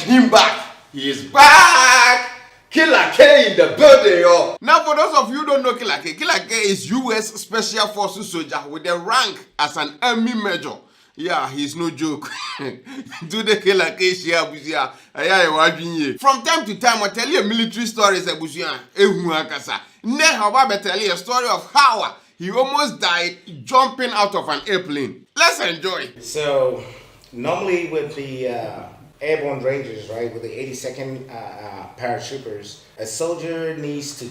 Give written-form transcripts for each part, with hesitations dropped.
him back. He is back. Killer K in the building, yo. Now, for those of you who don't know Killer K is U.S. Special Forces soldier with the rank as an Army Major. Yeah, he's no joke. Do the Killer K share, Abusia. From time to time, I tell you military stories, Abusia. Now, I tell you a story of how he almost died jumping out of an airplane. Let's enjoy. So, normally with the Airborne Rangers, right, with the 82nd paratroopers, a soldier needs to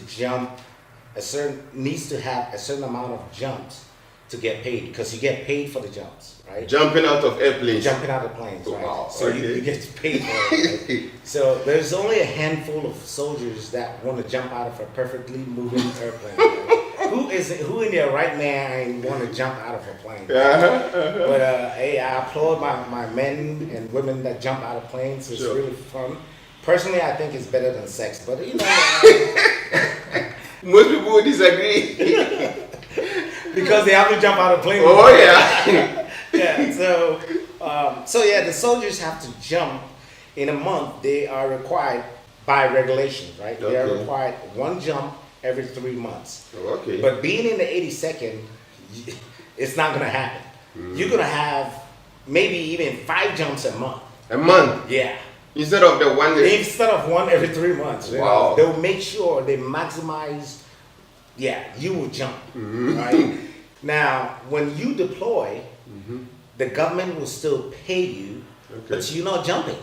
have a certain amount of jumps to get paid, because you get paid for the jumps, right? Jumping out of airplanes. Jumping out of planes, right? Wow, so okay. you get paid for it. Right? So there's only a handful of soldiers that want to jump out of a perfectly moving airplane. Right? Who in their right mind want to jump out of a plane? But hey, I applaud my men and women that jump out of planes. It's really fun. Personally, I think it's better than sex, but you know. Most people would disagree. Because they have to jump out of plane. Oh yeah. Yeah. So yeah, the soldiers have to jump in a month. They are required by regulations, right? Okay. They are required one jump every 3 months. Okay. But being in the 82nd, it's not gonna happen. You're gonna have maybe even 5 jumps a month. A month? Yeah. Instead of the one. Instead of one every 3 months. Wow. They'll make sure they maximize. Yeah, you will jump, right? Now, when you deploy, the government will still pay you, but you're not jumping.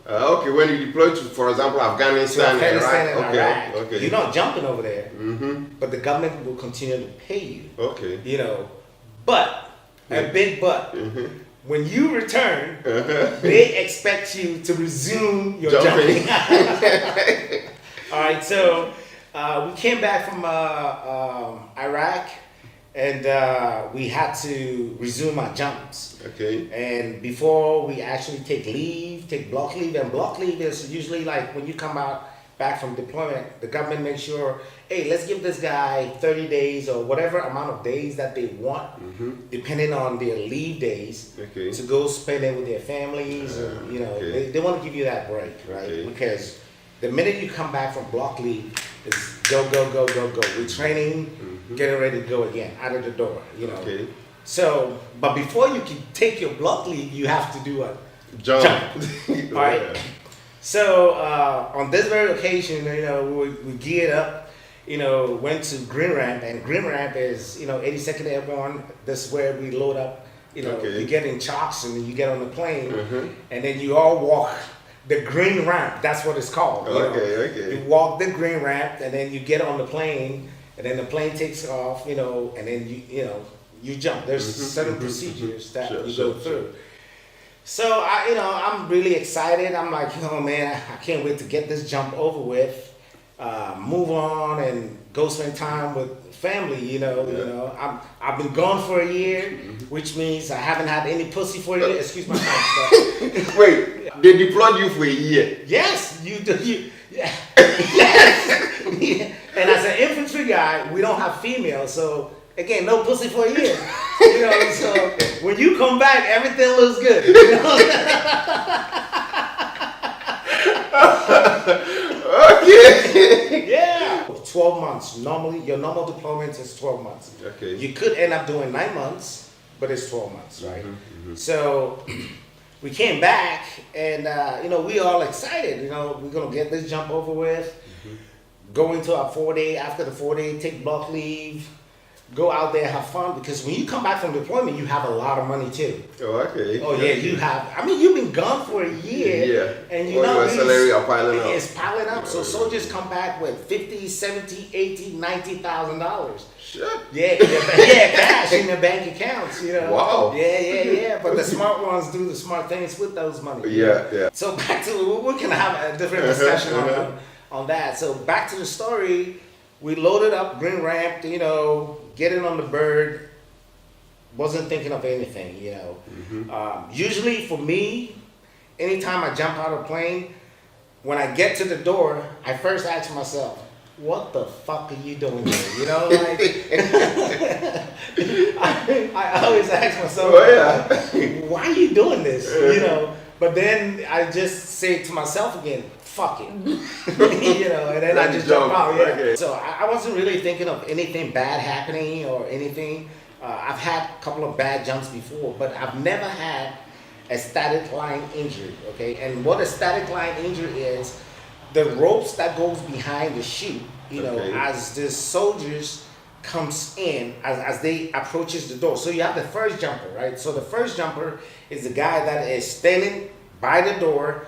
Okay, when you deploy to, for example, Afghanistan and Iraq. Okay. You're not jumping over there, but the government will continue to pay you. Okay. You know, but, a big but, when you return, they expect you to resume your jumping. All right, so we came back from Iraq, and we had to resume our jumps. Okay. And before we actually take block leave, and block leave is usually like when you come back from deployment, the government makes sure, hey, let's give this guy 30 days or whatever amount of days that they want, depending on their leave days, to go spend it with their families. And, you know, they want to give you that break, right? Because the minute you come back from block leave, it's go, go, go, go, go. We're training, getting ready to go again, out of the door, you know. Okay. So, but before you can take your block leave, you have to do a jump. All right. So, on this very occasion, you know, we geared up, you know, went to Green Ramp, and Green Ramp is, you know, 82nd Airborne. This is where we load up, you know, you get in chocks and then you get on the plane, and then you all walk the Green Ramp. That's what it's called. You walk the Green Ramp, and then you get on the plane, and then the plane takes off, you know, and then you jump. There's certain procedures that you go through. So I'm really excited. I'm like, oh man, I can't wait to get this jump over with, move on, and go spend time with family. You know, I've been gone for a year, which means I haven't had any pussy for a year. Excuse my French. Wait, they deployed you for a year? Yes, yes. And as an infantry guy, we don't have females, so again, no pussy for a year. You know, so when you come back, everything looks good. You know? Okay. Yeah. 12 months. Normally, your normal deployment is 12 months. Okay. You could end up doing 9 months, but it's 12 months, right? So we came back, and we all excited. You know, we're gonna get this jump over with. Go into our 4-day. After the 4-day, take block leave. Go out there, have fun, because when you come back from deployment, you have a lot of money too. Oh, okay. Oh, yeah, you have. I mean, you've been gone for a year. And you know, your salary are piling up. It's piling up. So soldiers come back with $50,000, $70,000, $80,000, $90,000. Shit. Yeah, cash in their bank accounts, you know. Wow. Yeah. But the smart ones do the smart things with those money. Yeah. So back to, we can have a different discussion on that. So back to the story. We loaded up, Green Ramp, you know, getting on the bird, wasn't thinking of anything, you know. Usually for me, anytime I jump out of a plane, when I get to the door, I first ask myself, what the fuck are you doing here? You know, like, I always ask myself, why are you doing this? You know, But then I just say to myself again, fuck it. You know, and then I just jump out. Yeah. Okay. So I wasn't really thinking of anything bad happening or anything. I've had a couple of bad jumps before, but I've never had a static line injury, okay? And what a static line injury is, the ropes that goes behind the chute, you know, as the soldiers comes in, as they approaches the door. So you have the first jumper, right? So the first jumper is the guy that is standing by the door,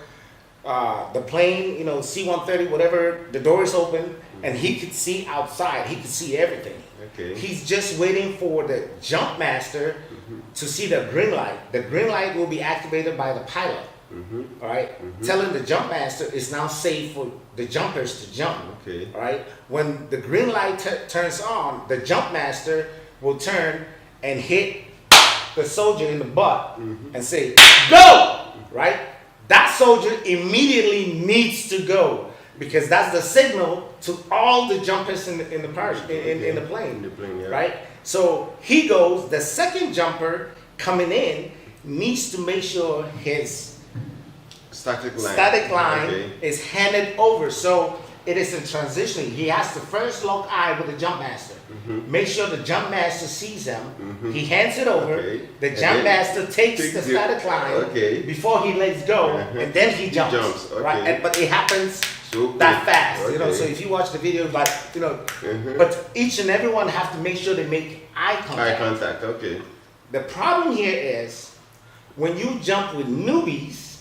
the plane, you know, C-130, whatever, the door is open, and he could see outside. He could see everything. Okay. He's just waiting for the jump master to see the green light. The green light will be activated by the pilot. All right, telling the jump master it's now safe for the jumpers to jump. Okay. All right. When the green light turns on, the jump master will turn and hit the soldier in the butt and say, "Go!" Right. That soldier immediately needs to go, because that's the signal to all the jumpers in the plane. In the plane, yeah. Right? So he goes, the second jumper coming in needs to make sure his static line is handed over. So it is in transitioning. He has to first lock eye with the jump master. Make sure the jump master sees him. He hands it over. The jump master takes the static line before he lets go, and then he jumps. Right? But it happens that fast. You know, so if you watch the video, but you know, but each and every one have to make sure they make eye contact. Eye contact. Okay. The problem here is when you jump with newbies,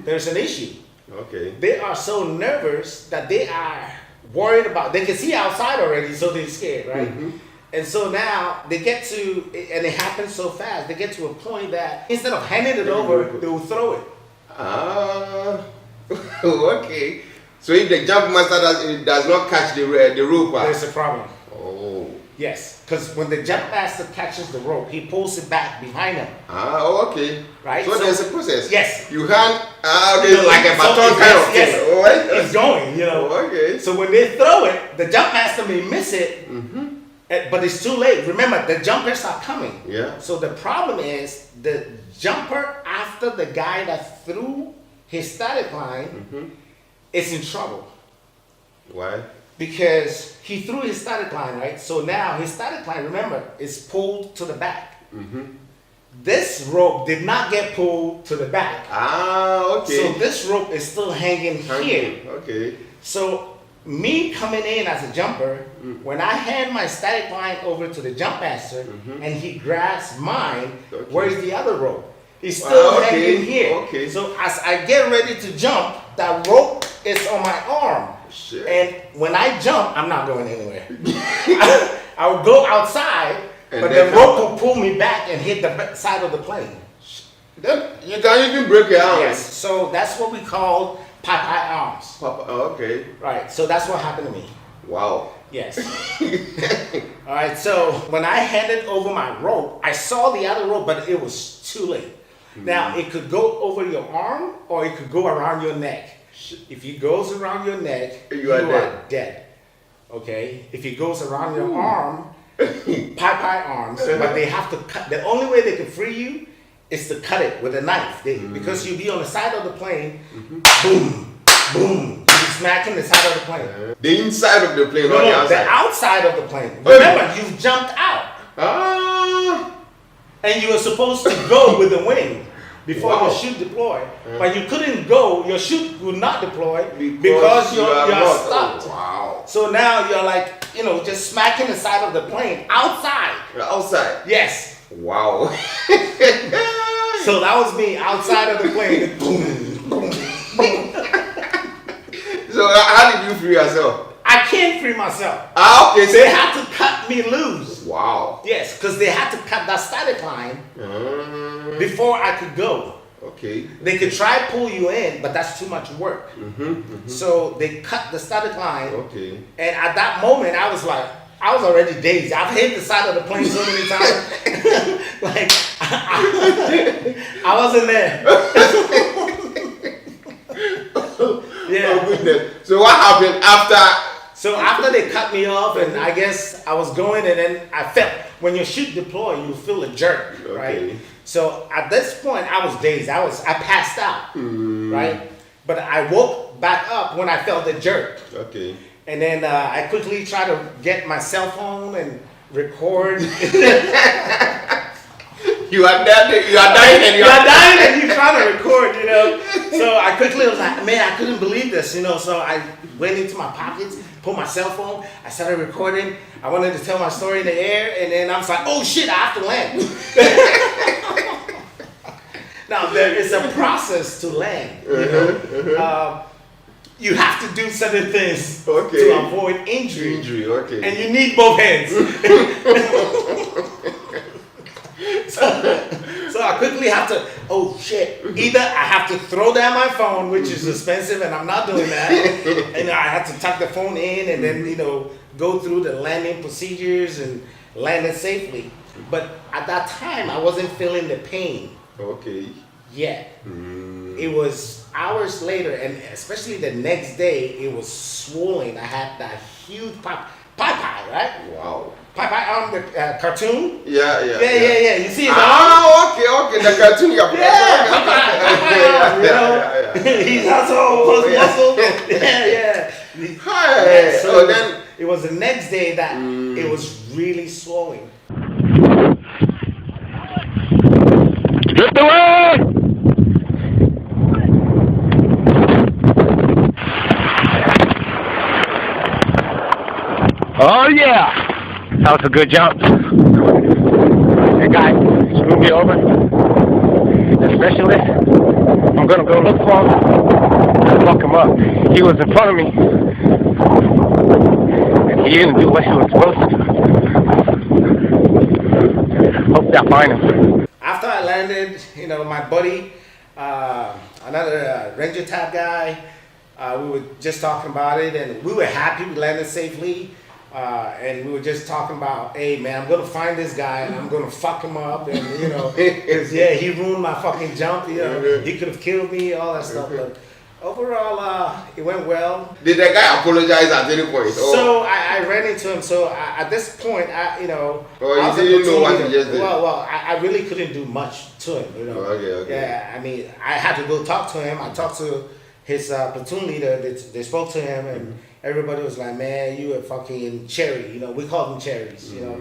there's an issue. Okay. They are so nervous that they are worried about, they can see outside already, so they're scared, right? And so now they get to, and it happens so fast, they get to a point that instead of handing it over, they will throw it. Okay. So if the jump master does not catch the rope, there's a problem. Oh. Yes, because when the jump master catches the rope, he pulls it back behind him. Okay. Right? So there's a process. Yes. You hand, like a baton kind of thing. It's going, you know. Okay. So when they throw it, the jump master may miss it, but it's too late. Remember, the jumpers are coming. Yeah. So the problem is the jumper after the guy that threw his static line is in trouble. Why? Because he threw his static line, right? So now his static line, remember, is pulled to the back. This rope did not get pulled to the back. Okay. So this rope is still hanging here. Okay. So me coming in as a jumper, when I hand my static line over to the jump master and he grabs mine, where's the other rope? He's still hanging here. Okay. So as I get ready to jump, that rope is on my arm. Shit. And when I jump, I'm not going anywhere. I'll go outside, but the rope will pull me back and hit the side of the plane. Then you can even break your arms. Yes, so that's what we call Popeye arms. Okay. Right, so that's what happened to me. Wow. Yes. All right, so when I handed over my rope, I saw the other rope, but it was too late. Now, it could go over your arm or it could go around your neck. If it goes around your neck, you are dead. Okay? If it goes around your arm, Popeye arms, but they have to cut. The only way they can free you is to cut it with a knife. Because you'll be on the side of the plane, boom, boom. You'll be smacking the side of the plane. The inside of the plane, no, the outside? The outside of the plane. Remember, you've jumped out. And you were supposed to go with the wing before your chute deployed. But you couldn't go, your chute would not deploy because you're stopped. Wow. So now you're like, you know, just smacking the side of the plane outside. Outside? Yes. Wow. So that was me outside of the plane. Boom, boom, boom. So how did you free yourself? I can't free myself. Okay. They had to cut me loose. Wow. Yes, because they had to cut that static line before I could go. Okay. They could try to pull you in, but that's too much work. So they cut the static line. Okay. And at that moment, I was like, I was already dazed. I've hit the side of the plane so many times. Like, I wasn't there. Yeah. Oh, goodness. So what happened after? So after they cut me off, and I guess I was going, and then I felt, when your chute deploy, you feel a jerk, right? So at this point, I was dazed. I passed out, right? But I woke back up when I felt the jerk. Okay. And then I quickly tried to get my cell phone and record. You are dead, you are dying and you're dying and you're trying to record, you know. So I quickly was like, man, I couldn't believe this, you know. So I went into my pockets, pulled my cell phone, I started recording. I wanted to tell my story in the air, and then I was like, oh shit, I have to land. Now there is a process to land, you know. You have to do certain things to avoid injury. Okay. And you need both hands. So I quickly have to, oh shit, either I have to throw down my phone, which is expensive, and I'm not doing that, and I have to tuck the phone in and then, you know, go through the landing procedures and land it safely. But at that time, I wasn't feeling the pain. Okay. Yeah. It was hours later, and especially the next day, it was swollen. I had that huge pie, right? Wow. Pie on the cartoon? Yeah. You see it? Okay. The cartoon. You know, he's also muscle. Yeah. Hi. So then it was the next day that it was really swollen. Get away! Oh yeah! That was a good jump. That guy screwed me over. The specialist. I'm gonna go look for him and fuck him up. He was in front of me. And he didn't do what he was supposed to. Hope I find him. After I landed, you know, my buddy, another Ranger Tab guy, we were just talking about it, and we were happy we landed safely. And we were just talking about, hey man, I'm gonna find this guy and I'm gonna fuck him up, and you know, 'cause he ruined my fucking jump. You know, he could have killed me, all that stuff. But overall, it went well. Did the guy apologize at any point? So I ran into him. So at this point, you know, you didn't know what he just did. Well, I really couldn't do much to him. You know. Okay. Yeah, I mean, I had to go talk to him. I talked to his platoon leader. They spoke to him, and everybody was like, man, you a fucking cherry. You know, we call them cherries, you know.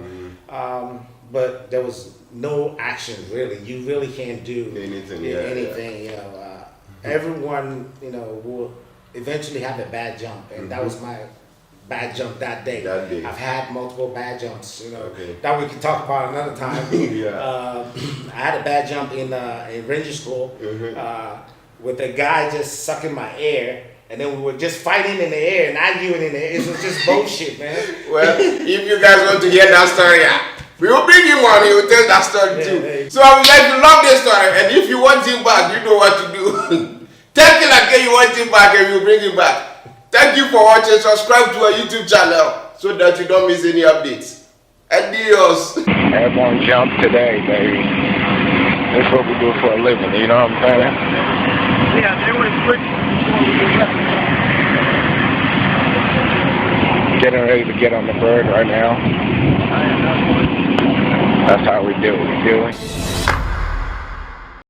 But there was no action, really. You really can't do anything. You know, everyone, you know, will eventually have a bad jump. And that was my bad jump that day. I've had multiple bad jumps, you know, that we can talk about another time. I had a bad jump in Ranger School with a guy just sucking my air. And then we were just fighting in the air and arguing in the air. It was just bullshit, man. Well, if you guys want to hear that story, we will bring him on. He will tell that story too. So I would like to love this story. And if you want him back, you know what to do. Tell Kilake you want him back and we'll bring him back. Thank you for watching. Subscribe to our YouTube channel so that you don't miss any updates. Adios. Airborne jump today, baby. That's what we do for a living, you know what I'm saying? Yeah, they were quick. Getting ready to get on the bird right now. That's how we do it.